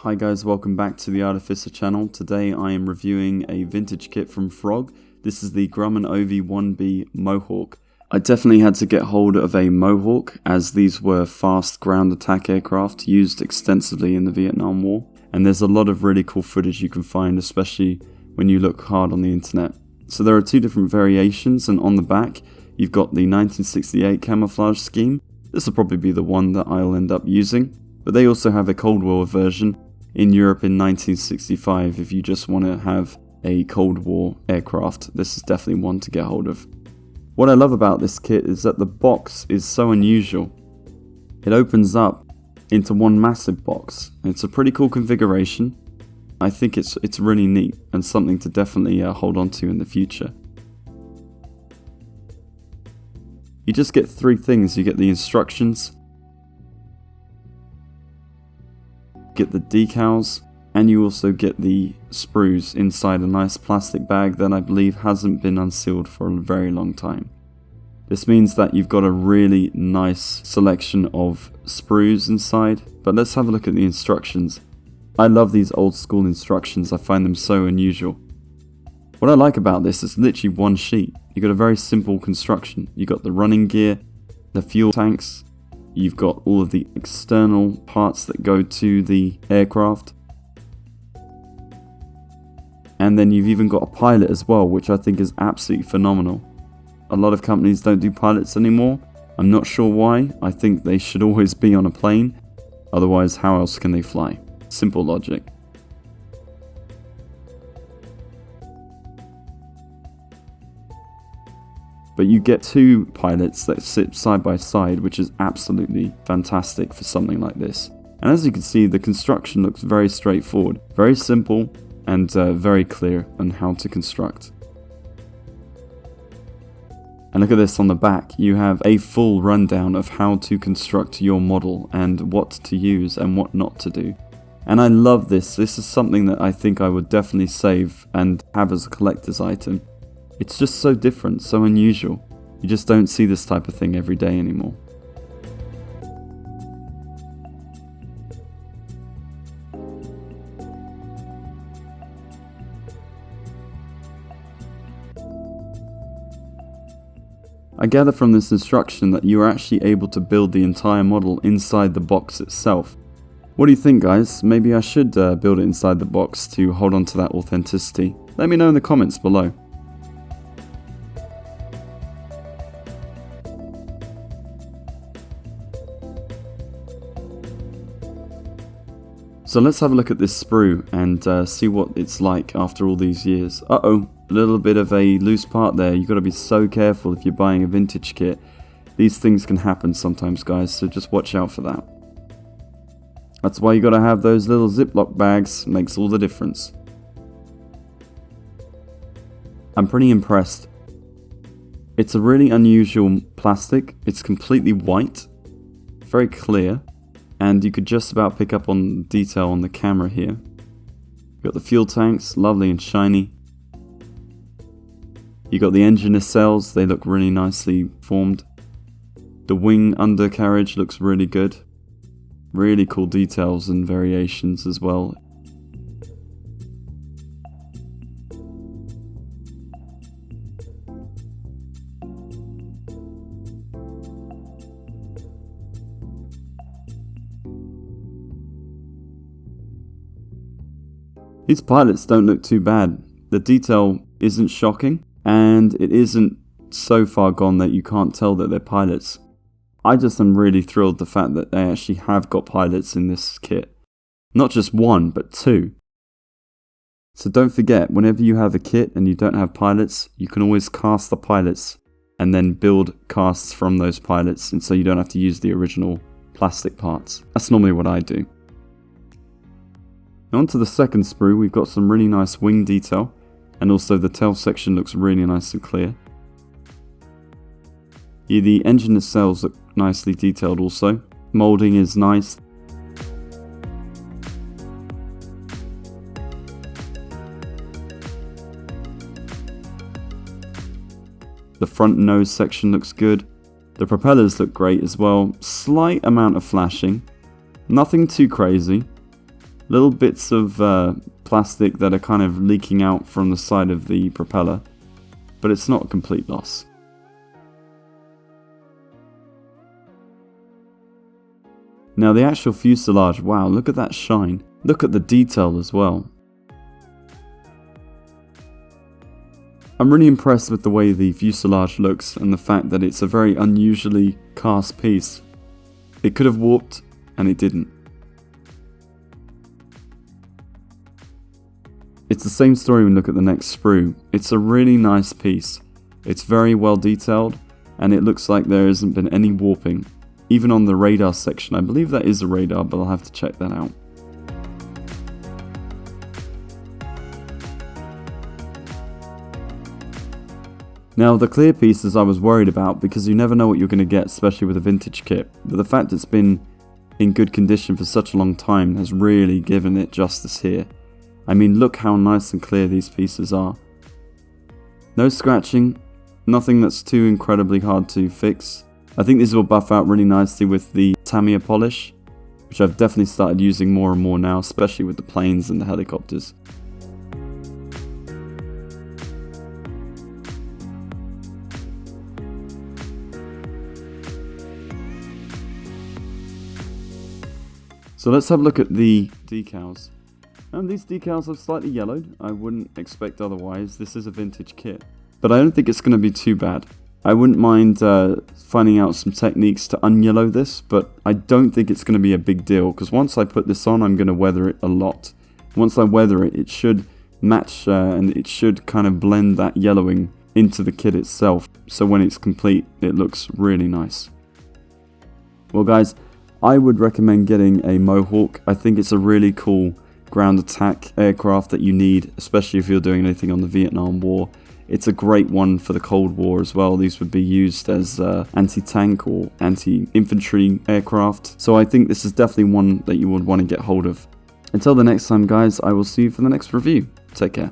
Hi guys, welcome back to the Artificer channel. Today I am reviewing a vintage kit from Frog. This is the Grumman OV-1B Mohawk. I definitely had to get hold of a Mohawk, as these were fast ground attack aircraft used extensively in the Vietnam War. And there's a lot of really cool footage you can find, especially when you look hard on the internet. So there are two different variations, and on the back you've got the 1968 camouflage scheme. This will probably be the one that I'll end up using. But they also have a Cold War version in Europe in 1965 if you just want to have a Cold War aircraft. This is definitely one to get hold of. What I love about this kit is that the box is so unusual. It opens up into one massive box. It's a pretty cool configuration. I think it's really neat and something to definitely hold on to in the future. You just get three things. You get the instructions, get the decals, and you also get the sprues inside a nice plastic bag that I believe hasn't been unsealed for a very long time. This means that you've got a really nice selection of sprues inside, but let's have a look at the instructions. I love these old school instructions, I find them so unusual. What I like about this is literally one sheet. You've got a very simple construction. You've got the running gear, the fuel tanks, you've got all of the external parts that go to the aircraft. And then you've even got a pilot as well, which I think is absolutely phenomenal. A lot of companies don't do pilots anymore. I'm not sure why. I think they should always be on a plane. Otherwise, how else can they fly? Simple logic. But you get two pilots that sit side by side, which is absolutely fantastic for something like this. And as you can see, the construction looks very straightforward, very simple, and very clear on how to construct. And look at this on the back. You have a full rundown of how to construct your model and what to use and what not to do. And I love this. This is something that I think I would definitely save and have as a collector's item. It's just so different, so unusual. You just don't see this type of thing every day anymore. I gather from this instruction that you are actually able to build the entire model inside the box itself. What do you think, guys? Maybe I should build it inside the box to hold on to that authenticity. Let me know in the comments below. So let's have a look at this sprue and see what it's like after all these years. Uh-oh, a little bit of a loose part there. You've got to be so careful if you're buying a vintage kit. These things can happen sometimes, guys, so just watch out for that. That's why you got to have those little Ziploc bags. Makes all the difference. I'm pretty impressed. It's a really unusual plastic. It's completely white, very clear. And you could just about pick up on detail on the camera here. You've got the fuel tanks, lovely and shiny. You got the engine nacelles, they look really nicely formed. The wing undercarriage looks really good. Really cool details and variations as well. These pilots don't look too bad. The detail isn't shocking, and it isn't so far gone that you can't tell that they're pilots. I just am really thrilled the fact that they actually have got pilots in this kit. Not just one, but two. So don't forget, whenever you have a kit and you don't have pilots, you can always cast the pilots and then build casts from those pilots, and so you don't have to use the original plastic parts. That's normally what I do. Now onto the second sprue, we've got some really nice wing detail, and also the tail section looks really nice and clear. Yeah, the engine nacelles look nicely detailed also. Moulding is nice. The front nose section looks good. The propellers look great as well. Slight amount of flashing. Nothing too crazy. Little bits of plastic that are kind of leaking out from the side of the propeller, but it's not a complete loss. Now the actual fuselage, wow, look at that shine. Look at the detail as well. I'm really impressed with the way the fuselage looks and the fact that it's a very unusually cast piece. It could have warped and it didn't. It's the same story when we look at the next sprue. It's a really nice piece. It's very well detailed and it looks like there hasn't been any warping. Even on the radar section, I believe that is a radar, but I'll have to check that out. Now the clear pieces I was worried about because you never know what you're going to get, especially with a vintage kit, but the fact it's been in good condition for such a long time has really given it justice here. I mean, look how nice and clear these pieces are. No scratching, nothing that's too incredibly hard to fix. I think these will buff out really nicely with the Tamiya polish, which I've definitely started using more and more now, especially with the planes and the helicopters. So let's have a look at the decals. And these decals have slightly yellowed. I wouldn't expect otherwise. This is a vintage kit, but I don't think it's going to be too bad. I wouldn't mind finding out some techniques to unyellow this, but I don't think it's going to be a big deal because once I put this on, I'm going to weather it a lot. Once I weather it, it should match and it should kind of blend that yellowing into the kit itself. So when it's complete, it looks really nice. Well guys, I would recommend getting a Mohawk. I think it's a really cool ground attack aircraft that you need, especially if you're doing anything on the Vietnam War. It's a great one for the Cold War as well. These would be used as anti-tank or anti-infantry aircraft. So I think this is definitely one that you would want to get hold of. Until the next time guys, I will see you for the next review. Take care.